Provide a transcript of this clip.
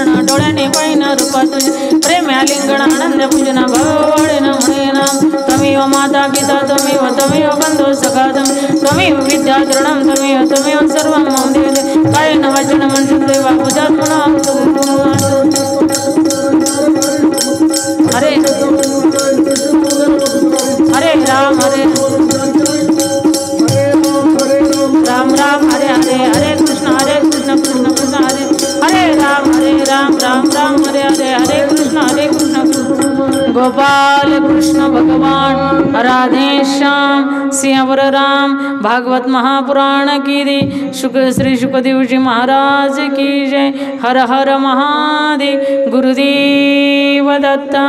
लिंगण डोळ्याने पाहिना रूपा तुझे प्रेम लिंगण आनंद पूजना भगवान म्हणे नाम तमेव माता पिता तमेव बंधु सखा तमेव विद्या द्रढं तमेव सर्वं मम देव कायेन वचन मनसा वा बुद्धात्मना हरे हरे राम राम राम हरे हरे हरे कृष्ण कृष्ण कृष्ण हरे राम राम हरे हरे हरे कृष्ण गोपाल कृष्ण भगवान राधे श्याम सियावर राम भागवत महापुराण की जय श्री शुकदेव जी महाराज की जय हर हर महादेव गुरुदेव दत्ता।